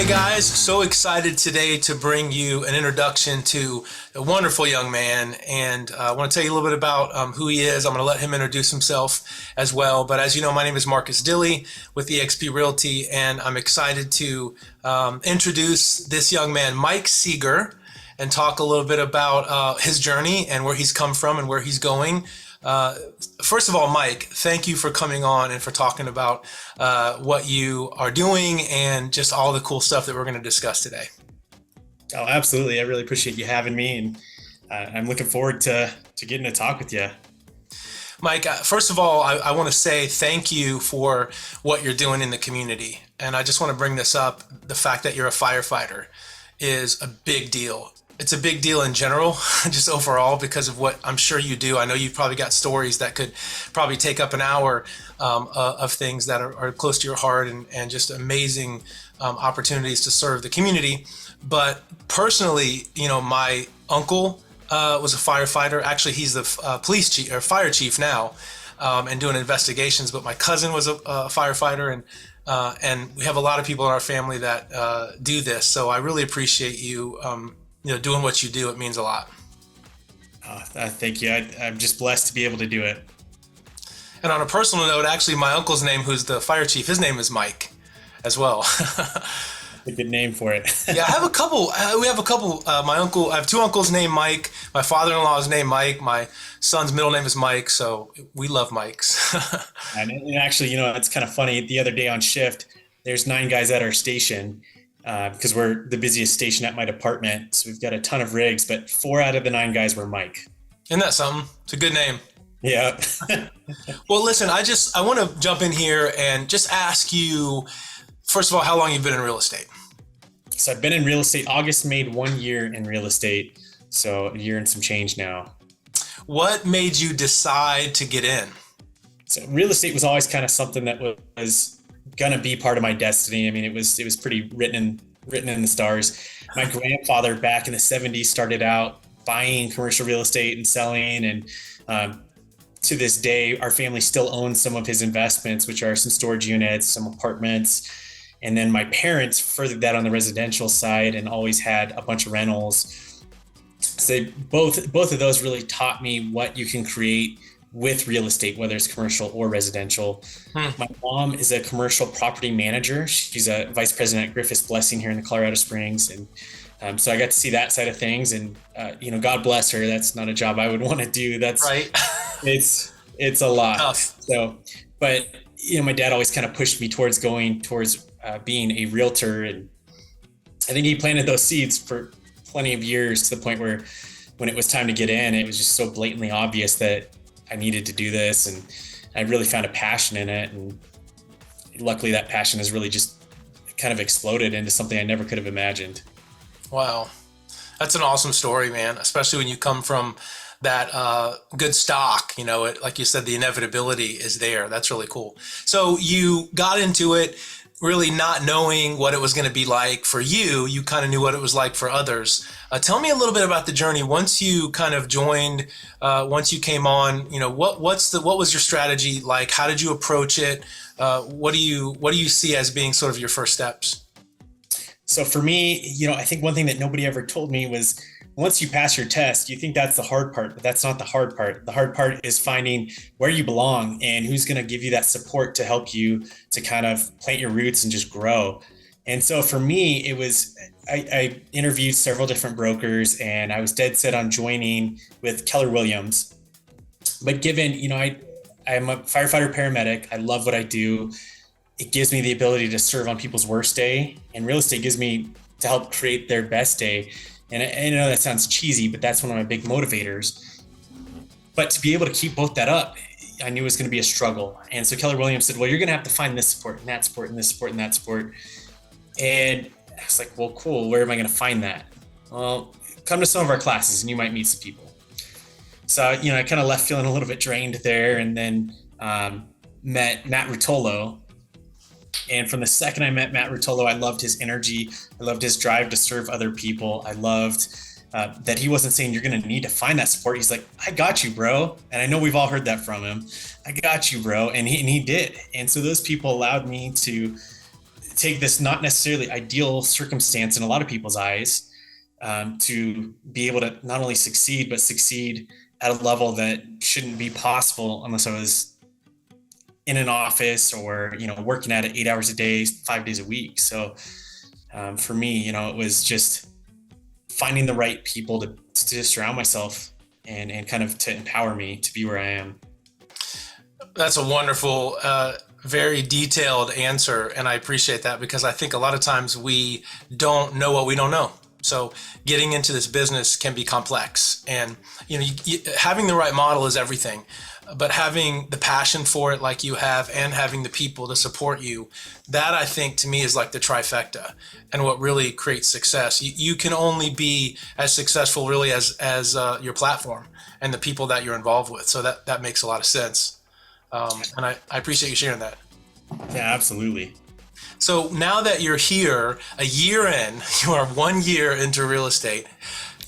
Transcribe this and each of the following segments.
Hey guys, so excited today to bring you an introduction to a wonderful young man. And I want to tell you a little bit about who he is. I'm going to let him introduce himself as well. But as you know, my name is Marcus Dilly with eXp Realty, and I'm excited to introduce this young man, Mike Seeger, and talk a little bit about his journey and where he's come from and where he's going. First of all, Mike, thank you for coming on and for talking about what you are doing and just all the cool stuff that we're going to discuss today. Oh, absolutely. I really appreciate you having me, and I'm looking forward to getting to talk with you. Mike, first of all, I want to say thank you for what you're doing in the community. And I just want to bring this up. The fact that you're a firefighter is a big deal. It's a big deal in general, just overall, because of what I'm sure you do. I know you've probably got stories that could probably take up an hour of things that are close to your heart and just amazing opportunities to serve the community. But personally, you know, my uncle was a firefighter. Actually, he's the police chief or fire chief now and doing investigations. But my cousin was a firefighter, and we have a lot of people in our family that do this. So I really appreciate you. Doing what you do. It means a lot. Thank you. I'm just blessed to be able to do it. And on a personal note, actually, my uncle's name, who's the fire chief, his name is Mike as well. A good name for it. Yeah, I have a couple. We have a couple. I have two uncles named Mike. My father-in-law is named Mike. My son's middle name is Mike. So we love Mikes. And actually, it's kind of funny. The other day on shift, there's 9 guys at our station. Because we're the busiest station at my department. So we've got a ton of rigs, but 4 out of the 9 guys were Mike. Isn't that something? It's a good name. Yeah. Well, listen, I want to jump in here and just ask you, first of all, how long you've been in real estate? So I've been in real estate. August made 1 year in real estate. So a year and some change now. What made you decide to get in? So real estate was always kind of something that was gonna be part of my destiny. I mean, it was pretty written in the stars. My grandfather back in the 70s started out buying commercial real estate and selling, and to this day, our family still owns some of his investments, which are some storage units, some apartments. And then my parents furthered that on the residential side and always had a bunch of rentals. So both of those really taught me what you can create with real estate, whether it's commercial or residential. My mom is a commercial property manager. She's a vice president at Griffiths Blessing here in the Colorado Springs. And so I got to see that side of things, and, God bless her. That's not a job I would want to do. That's right. It's a lot. Tough. So, but, my dad always kind of pushed me towards going towards being a realtor. And I think he planted those seeds for plenty of years, to the point where when it was time to get in, it was just so blatantly obvious that I needed to do this, and I really found a passion in it. And luckily that passion has really just kind of exploded into something I never could have imagined. Wow. That's an awesome story, man, especially when you come from that good stock. Like you said, the inevitability is there. That's really cool. So you got into it really not knowing what it was going to be like for you. You kind of knew what it was like for others. Tell me a little bit about the journey. Once you kind of joined, once you came on, what was your strategy like? How did you approach it? What do you see as being sort of your first steps? So for me, I think one thing that nobody ever told me was, once you pass your test, you think that's the hard part, but that's not the hard part. The hard part is finding where you belong and who's going to give you that support to help you to kind of plant your roots and just grow. And so for me, it was, I interviewed several different brokers, and I was dead set on joining with Keller Williams. But given, I'm a firefighter paramedic, I love what I do. It gives me the ability to serve on people's worst day, and real estate gives me to help create their best day. And I know that sounds cheesy, but that's one of my big motivators. But to be able to keep both that up, I knew it was going to be a struggle. And so Keller Williams said, well, you're going to have to find this support and that support and this support and that support. And I was like, well, cool. Where am I going to find that? Well, come to some of our classes and you might meet some people. So, I kind of left feeling a little bit drained there, and then met Matt Rutolo. And from the second I met Matt Rutolo, I loved his energy. I loved his drive to serve other people. I loved that he wasn't saying you're going to need to find that support. He's like, I got you, bro. And I know we've all heard that from him. I got you, bro. And he did. And so those people allowed me to take this not necessarily ideal circumstance in a lot of people's eyes, to be able to not only succeed, but succeed at a level that shouldn't be possible unless I was in an office or, working at it 8 hours a day, 5 days a week. So for me, it was just finding the right people to surround myself and kind of to empower me to be where I am. That's a wonderful, very detailed answer, and I appreciate that because I think a lot of times we don't know what we don't know. So getting into this business can be complex, and having the right model is everything, but having the passion for it like you have and having the people to support you, that I think to me is like the trifecta and what really creates success. You can only be as successful really as your platform and the people that you're involved with. So that makes a lot of sense. And I appreciate you sharing that. Yeah, absolutely. So now that you're here, a year in, you are 1 year into real estate.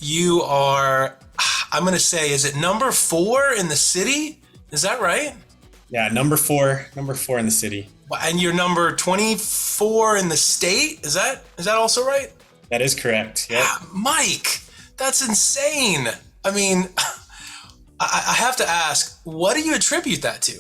You are, I'm going to say, is it number 4 in the city? Is that right? Yeah, number four in the city. And you're number 24 in the state? Is that also right? That is correct. Yeah. Mike, that's insane. I mean, I have to ask, what do you attribute that to?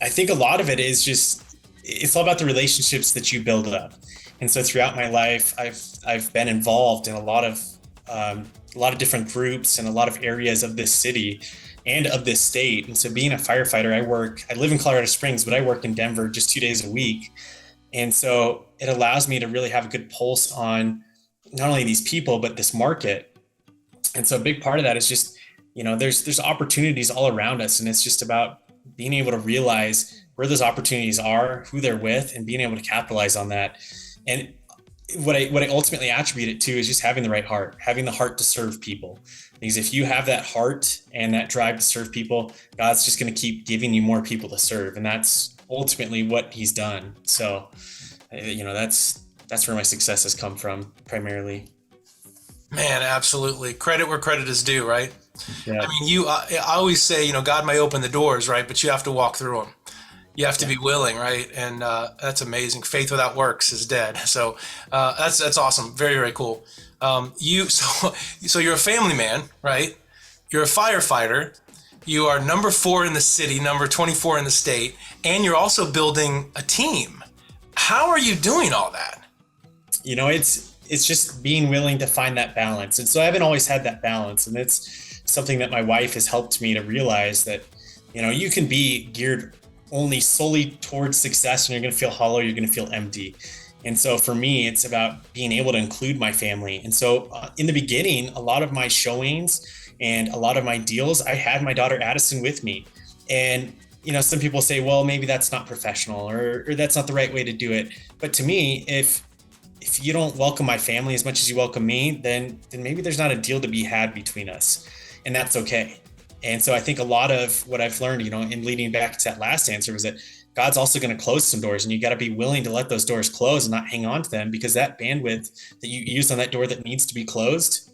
I think a lot of it is it's all about the relationships that you build up. And so throughout my life, I've been involved in a lot of different groups and a lot of areas of this city and of this state. And so being a firefighter, I live in Colorado Springs, but I work in Denver just 2 days a week. And so it allows me to really have a good pulse on not only these people, but this market. And so a big part of that is just, there's opportunities all around us. And it's just about being able to realize where those opportunities are, who they're with, and being able to capitalize on that. And what I ultimately attribute it to is just having the right heart, having the heart to serve people. Because if you have that heart and that drive to serve people, God's just going to keep giving you more people to serve. And that's ultimately what he's done. So, that's where my success has come from primarily. Man, absolutely. Credit where credit is due, right? Yeah. I mean, I always say, God may open the doors, right? But you have to walk through them. You have to be willing, right? And that's amazing. Faith without works is dead. So that's awesome. Very, very cool. So you're a family man, right? You're a firefighter. You are number 4 in the city, number 24 in the state, and you're also building a team. How are you doing all that? It's just being willing to find that balance. And so I haven't always had that balance. And it's something that my wife has helped me to realize that, you can be geared only solely towards success and you're going to feel hollow, you're going to feel empty. And so for me, it's about being able to include my family. And so in the beginning, a lot of my showings and a lot of my deals, I had my daughter Addison with me. And, some people say, well, maybe that's not professional or that's not the right way to do it. But to me, if you don't welcome my family as much as you welcome me, then maybe there's not a deal to be had between us. And that's okay. And so I think a lot of what I've learned, in leading back to that last answer was that God's also going to close some doors, and you got to be willing to let those doors close and not hang on to them, because that bandwidth that you use on that door that needs to be closed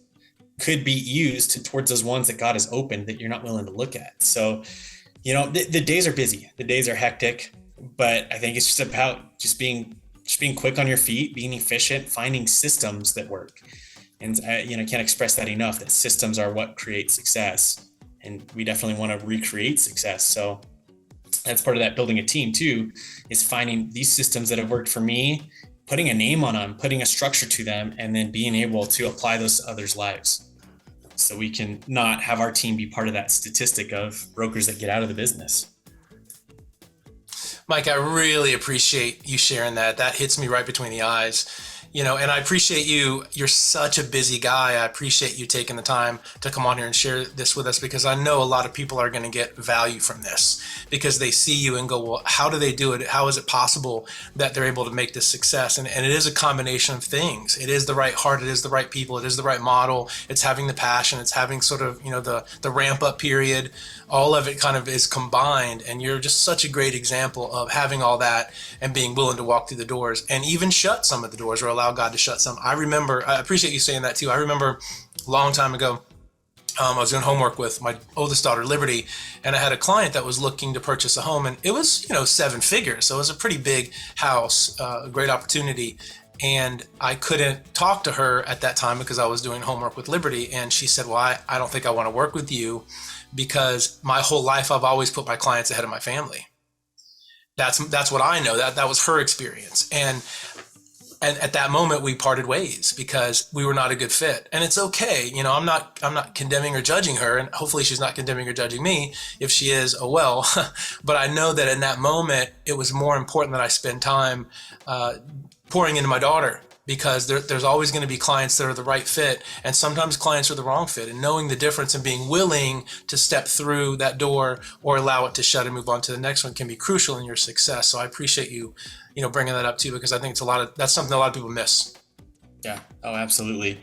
could be used towards those ones that God has opened that you're not willing to look at. So, the days are busy, the days are hectic, but I think it's just about just being quick on your feet, being efficient, finding systems that work. And I can't express that enough, that systems are what create success. And we definitely want to recreate success. So that's part of that building a team too, is finding these systems that have worked for me, putting a name on them, putting a structure to them, and then being able to apply those to others' lives. So we can not have our team be part of that statistic of brokers that get out of the business. Mike, I really appreciate you sharing that. That hits me right between the eyes. And I appreciate you. You're such a busy guy. I appreciate you taking the time to come on here and share this with us, because I know a lot of people are going to get value from this because they see you and go, well, how do they do it? How is it possible that they're able to make this success? And it is a combination of things. It is the right heart. It is the right people. It is the right model. It's having the passion. It's having sort of, the ramp up period. All of it kind of is combined. And you're just such a great example of having all that and being willing to walk through the doors and even shut some of the doors or allow God to shut some. I appreciate you saying that too. I remember a long time ago, I was doing homework with my oldest daughter, Liberty, and I had a client that was looking to purchase a home, and it was, seven figures. So it was a pretty big house, a great opportunity. And I couldn't talk to her at that time because I was doing homework with Liberty. And she said, well, I don't think I want to work with you because my whole life I've always put my clients ahead of my family. That's what I know. That was her experience. And at that moment we parted ways because we were not a good fit, and it's okay. I'm not condemning or judging her, and hopefully she's not condemning or judging me. If she is, oh well. But I know that in that moment it was more important that I spend time pouring into my daughter, because there's always going to be clients that are the right fit, and sometimes clients are the wrong fit, and knowing the difference and being willing to step through that door or allow it to shut and move on to the next one can be crucial in your success. So I appreciate you bringing that up too, because I think that's something a lot of people miss. Yeah. Oh, absolutely.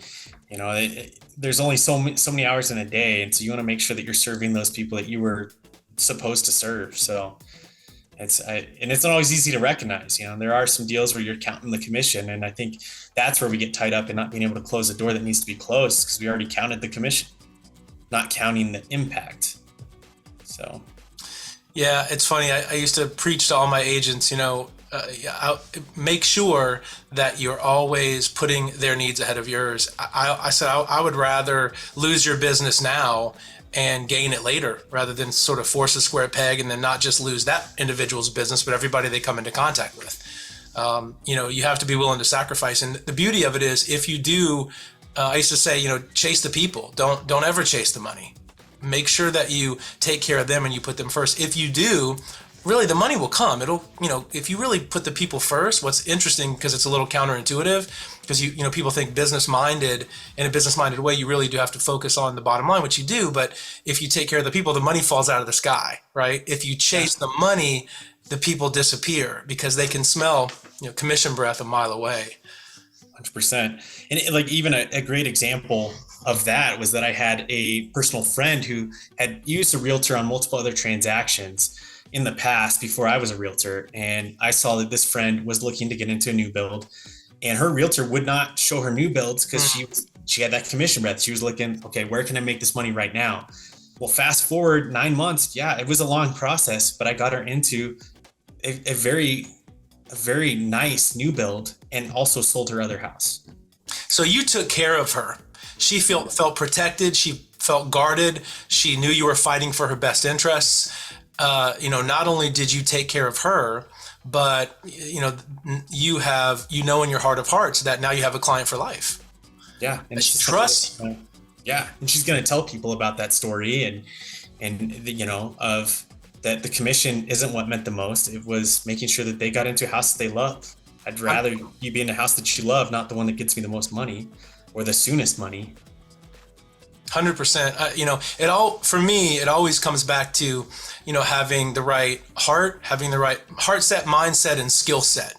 There's only so many hours in a day, and so you want to make sure that you're serving those people that you were supposed to serve. So and it's not always easy to recognize. There are some deals where you're counting the commission, and I think that's where we get tied up in not being able to close the door that needs to be closed, because we already counted the commission, not counting the impact. So Yeah, it's funny. I used to preach to all my agents, make sure that you're always putting their needs ahead of yours. I said I would rather lose your business now and gain it later, rather than sort of force a square peg and then not just lose that individual's business, but everybody they come into contact with. You have to be willing to sacrifice. And the beauty of it is, if you do, I used to say, chase the people. Don't ever chase the money. Make sure that you take care of them and you put them first. If you do, really the money will come. It'll, if you really put the people first. What's interesting, because it's a little counterintuitive, because people think business minded, in a business minded way, you really do have to focus on the bottom line, which you do. But if you take care of the people, the money falls out of the sky, right? If you chase the money, the people disappear because they can smell, commission breath a mile away. 100%. And like, even a great example of that was that I had a personal friend who had used a realtor on multiple other transactions in the past before I was a realtor. And I saw that this friend was looking to get into a new build, and her realtor would not show her new builds because she had that commission breath. She was looking, okay, where can I make this money right now? Well, fast forward 9 months. Yeah, it was a long process, but I got her into a very nice new build, and also sold her other house. So you took care of her. She felt protected. She felt guarded. She knew you were fighting for her best interests. Not only did you take care of her, but you have, in your heart of hearts, that now you have a client for life. Yeah, and she trusts you. Yeah, and she's going to tell people about that story, and of that the commission isn't what meant the most. It was making sure that they got into a house that they love. I'd rather you be in a house that you love, not the one that gets me the most money or the soonest money. 100%. For me, it always comes back to, having the right heart, having the right heart set, mindset, and skill set.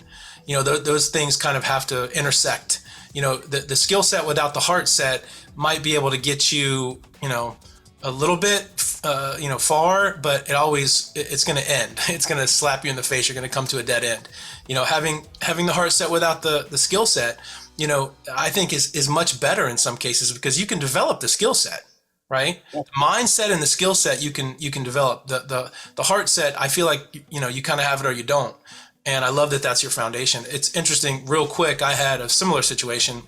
Those things kind of have to intersect. The skill set without the heart set might be able to get you, a little bit, far, but it's going to end. It's going to slap you in the face. You're going to come to a dead end. Having the heart set without the skill set, I think is much better in some cases, because you can develop the skill set, right? Yeah. The mindset and the skill set you can develop. The heart set, I feel like, you kind of have it or you don't. And I love that that's your foundation. It's interesting, real quick, I had a similar situation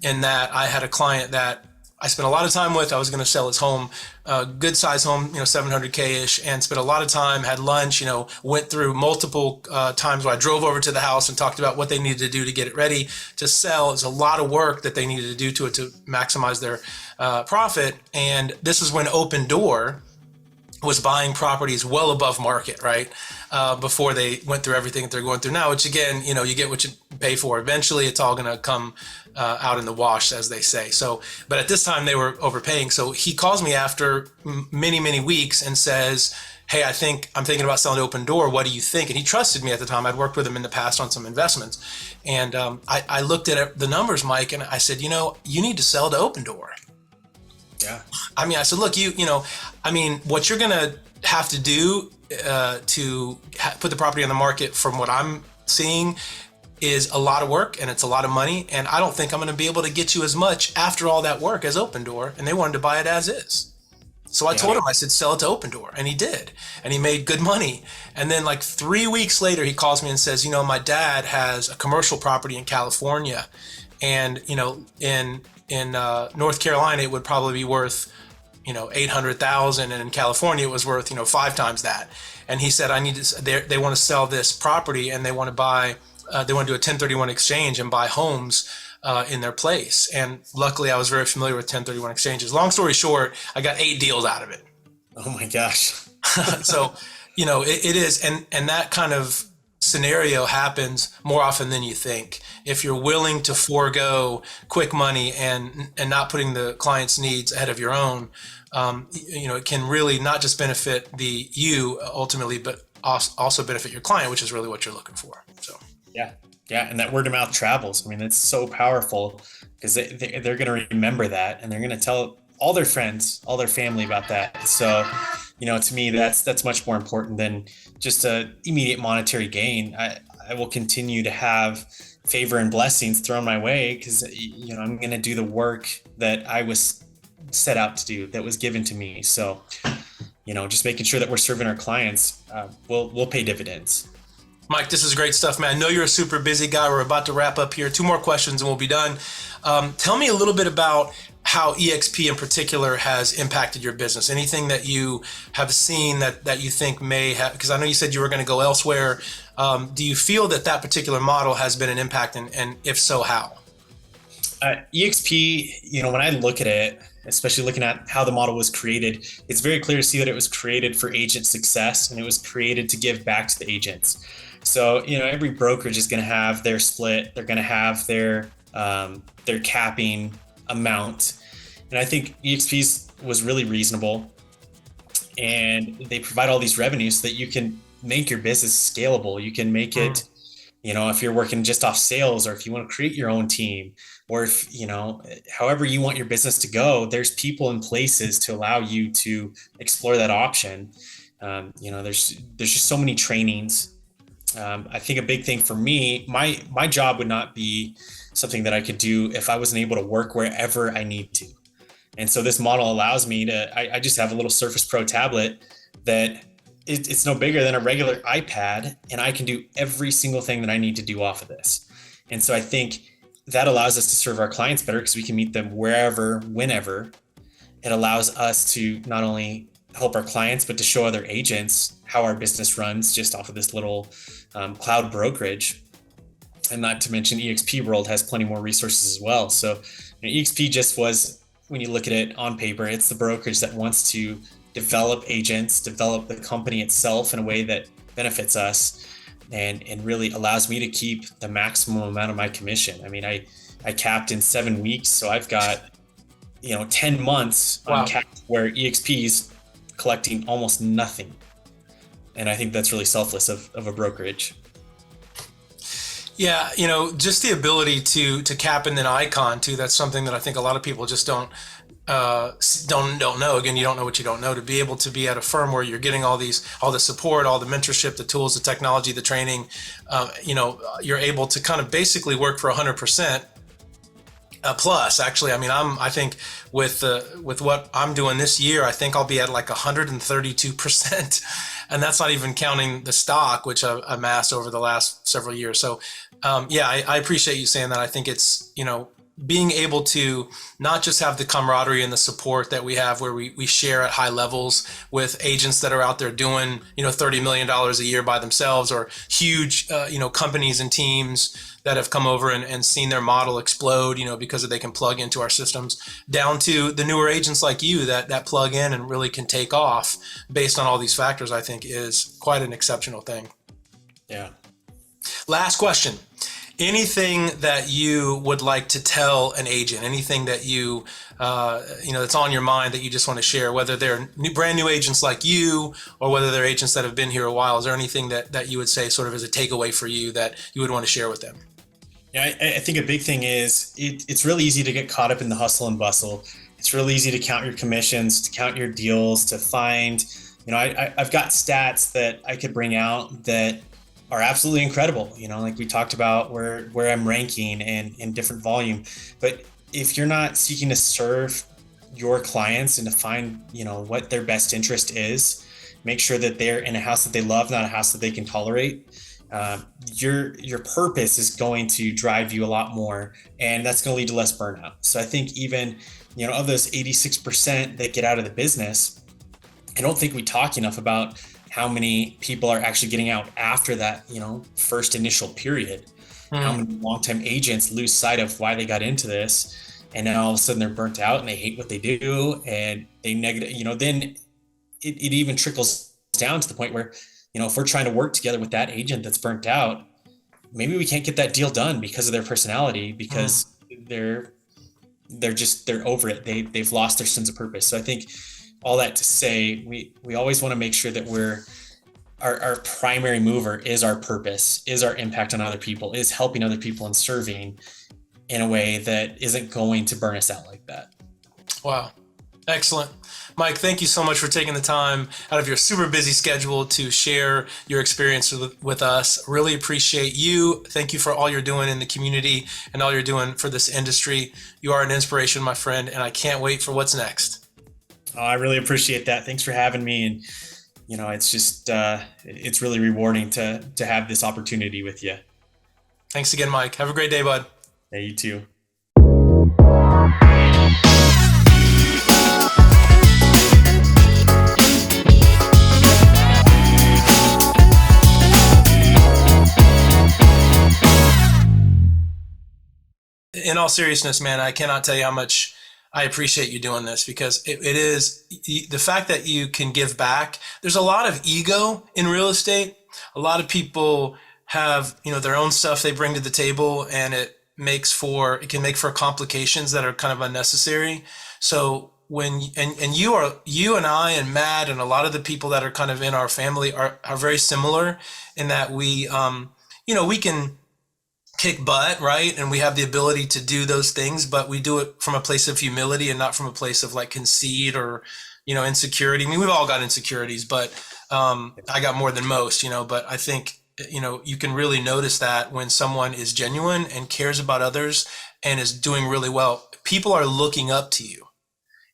in that I had a client that I spent a lot of time with. I was going to sell his home, good size home, 700K-ish, and spent a lot of time, had lunch, went through multiple times where I drove over to the house and talked about what they needed to do to get it ready to sell. It's a lot of work that they needed to do to it to maximize their profit. And this is when Open Door was buying properties well above market, right? Before they went through everything that they're going through now, which again, you get what you pay for. Eventually it's all going to come out in the wash, as they say. So, but at this time they were overpaying. So he calls me after many, many weeks and says, hey, I'm thinking about selling Open Door. What do you think? And he trusted me at the time. I'd worked with him in the past on some investments. And I looked at the numbers, Mike, and I said, you need to sell to Open Door. Yeah. I said, look, what you're going to have to do to put the property on the market, from what I'm seeing, is a lot of work and it's a lot of money. And I don't think I'm going to be able to get you as much after all that work as Open Door. And they wanted to buy it as is. So I Yeah. told him, I said, sell it to Open Door. And he did. And he made good money. And then like 3 weeks later, he calls me and says, my dad has a commercial property in California. And, in North Carolina, it would probably be worth, 800,000. And in California, it was worth, 5 times that. And he said, they want to sell this property and they want to do a 1031 exchange and buy homes in their place. And luckily, I was very familiar with 1031 exchanges. Long story short, I got 8 deals out of it. Oh my gosh. So, it is. And that kind of scenario happens more often than you think. If you're willing to forego quick money and not putting the client's needs ahead of your own, it can really not just benefit you ultimately, but also benefit your client, which is really what you're looking for. So. Yeah. Yeah. And that word of mouth travels. I mean, it's so powerful because they're going to remember that and they're going to tell all their friends, all their family about that. So, to me, that's much more important than just a immediate monetary gain. I will continue to have favor and blessings thrown my way because, I'm going to do the work that I was set out to do, that was given to me. So, just making sure that we're serving our clients, will pay dividends. Mike, this is great stuff, man. I know you're a super busy guy. We're about to wrap up here. 2 more questions and we'll be done. Tell me a little bit about how EXP in particular has impacted your business. Anything that you have seen that you think may have, because I know you said you were going to go elsewhere. Do you feel that particular model has been an impact, and if so, how? EXP, when I look at it, especially looking at how the model was created, it's very clear to see that it was created for agent success and it was created to give back to the agents. So, every brokerage is going to have their split. They're going to have their capping amount. And I think EXP's was really reasonable, and they provide all these revenues so that you can make your business scalable. You can make it, if you're working just off sales, or if you want to create your own team, or if, however you want your business to go, there's people and places to allow you to explore that option. There's just so many trainings. I think a big thing for me, my job would not be something that I could do if I wasn't able to work wherever I need to. And so this model allows me to, I just have a little Surface Pro tablet that it's no bigger than a regular iPad, and I can do every single thing that I need to do off of this. And so I think that allows us to serve our clients better because we can meet them wherever, whenever. It allows us to not only help our clients, but to show other agents how our business runs just off of this little cloud brokerage. And not to mention EXP World has plenty more resources as well. So EXP just was, when you look at it on paper, it's the brokerage that wants to develop agents, develop the company itself in a way that benefits us and really allows me to keep the maximum amount of my commission. I mean, I capped in 7 weeks. So I've got, 10 months on cap where EXP's collecting almost nothing. And I think that's really selfless of a brokerage. Yeah, just the ability to cap in an icon too. That's something that I think a lot of people just don't know. Again, you don't know what you don't know. To be able to be at a firm where you're getting all the support, all the mentorship, the tools, the technology, the training, you're able to kind of basically work for 100%. Plus, actually, I mean, I think with what I'm doing this year, I think I'll be at like 132%, and that's not even counting the stock, which I've amassed over the last several years. So, I appreciate you saying that. I think it's, being able to not just have the camaraderie and the support that we have where we share at high levels with agents that are out there doing, $30 million a year by themselves, or huge, companies and teams that have come over and seen their model explode, because they can plug into our systems, down to the newer agents like you that plug in and really can take off based on all these factors, I think is quite an exceptional thing. Yeah. Last question. Anything that you would like to tell an agent, anything that you, that's on your mind that you just want to share, whether they're brand new agents like you or whether they're agents that have been here a while, is there anything that you would say sort of as a takeaway for you that you would want to share with them? Yeah, I think a big thing is it's really easy to get caught up in the hustle and bustle. It's really easy to count your commissions, to count your deals, to find, I've got stats that I could bring out that are absolutely incredible. Like we talked about where I'm ranking and in different volume. But if you're not seeking to serve your clients and to find, what their best interest is, make sure that they're in a house that they love, not a house that they can tolerate. Your purpose is going to drive you a lot more, and that's going to lead to less burnout. So I think even, of those 86% that get out of the business, I don't think we talk enough about how many people are actually getting out after that, first initial period. How Mm, many longtime agents lose sight of why they got into this, and then all of a sudden they're burnt out and they hate what they do, and they negative. Then it even trickles down to the point where, if we're trying to work together with that agent that's burnt out, maybe we can't get that deal done because of their personality, mm. because they're they're over it. They've lost their sense of purpose. So I think all that to say, we always want to make sure that our primary mover is our purpose, is our impact on other people, is helping other people and serving in a way that isn't going to burn us out like that. Wow. Excellent. Mike, thank you so much for taking the time out of your super busy schedule to share your experience with us. Really appreciate you. Thank you for all you're doing in the community and all you're doing for this industry. You are an inspiration, my friend, and I can't wait for what's next. Oh, I really appreciate that. Thanks for having me. And it's just it's really rewarding to have this opportunity with you. Thanks again, Mike. Have a great day, bud. Yeah, you too. In all seriousness, man, I cannot tell you how much I appreciate you doing this, because it is the fact that you can give back. There's a lot of ego in real estate. A lot of people have, their own stuff they bring to the table, and it can make for complications that are kind of unnecessary. So and you and I and Matt and a lot of the people that are kind of in our family are very similar in that we can kick butt, right? And we have the ability to do those things, but we do it from a place of humility and not from a place of like conceit or, insecurity. I mean, we've all got insecurities, but I got more than most, but I think, you can really notice that when someone is genuine and cares about others and is doing really well, people are looking up to you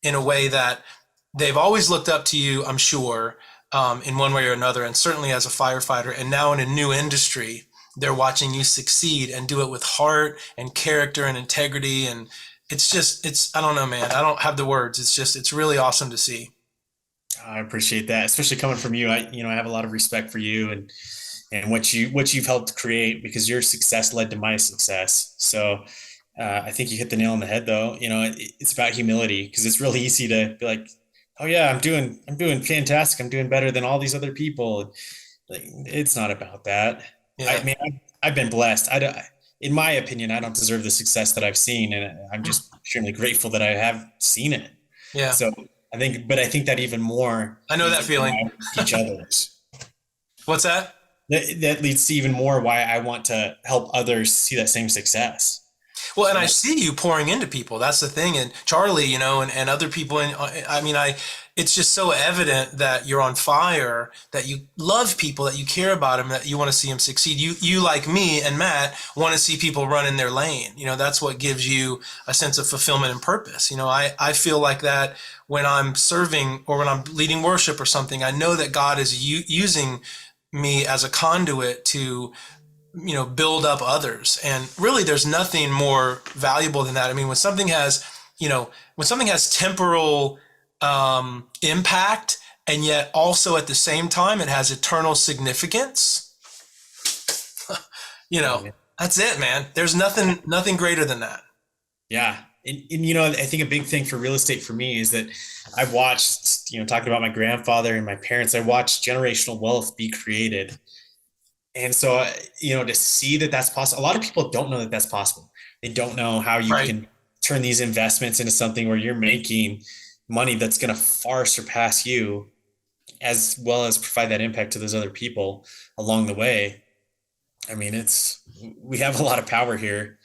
in a way that they've always looked up to you, I'm sure, in one way or another, and certainly as a firefighter. And now in a new industry, they're watching you succeed and do it with heart and character and integrity. And I don't know, man. I don't have the words. It's really awesome to see. I appreciate that, especially coming from you. I have a lot of respect for you and what you've helped create, because your success led to my success. So I think you hit the nail on the head, though. It's about humility, because it's really easy to be like, oh yeah, I'm doing fantastic. I'm doing better than all these other people. Like, it's not about that. I Yeah. mean, I've been blessed. In my opinion, I don't deserve the success that I've seen, and I'm Mm. just extremely grateful that I have seen it. Yeah. So I think that even more I know leads that to why feeling. I teach others. What's that? That leads to even more why I want to help others see that same success. Well, and You I know, see you pouring into people. That's the thing. And Charlie, and other people. And I mean, it's just so evident that you're on fire, that you love people, that you care about them, that you want to see them succeed. You like me and Matt want to see people run in their lane. That's what gives you a sense of fulfillment and purpose. I feel like that when I'm serving or when I'm leading worship or something. I know that God is using me as a conduit to build up others. And really there's nothing more valuable than that. I mean, when something has temporal impact, and yet also at the same time it has eternal significance, you know yeah. that's it, man. There's nothing greater than that. Yeah. And I think a big thing for real estate for me is that I've watched, talking about my grandfather and my parents, I watched generational wealth be created. And so, to see that that's possible, a lot of people don't know that that's possible. They don't know how you Right. can turn these investments into something where you're making money that's going to far surpass you, as well as provide that impact to those other people along the way. I mean, we have a lot of power here.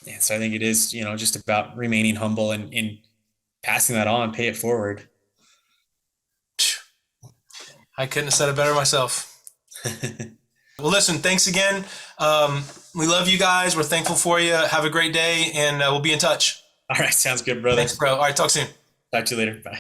And so I think it is, just about remaining humble and passing that on, pay it forward. I couldn't have said it better myself. Well, listen, thanks again. We love you guys. We're thankful for you. Have a great day, and we'll be in touch. All right, sounds good, brother. Thanks, bro. All right, talk soon. Talk to you later. Bye.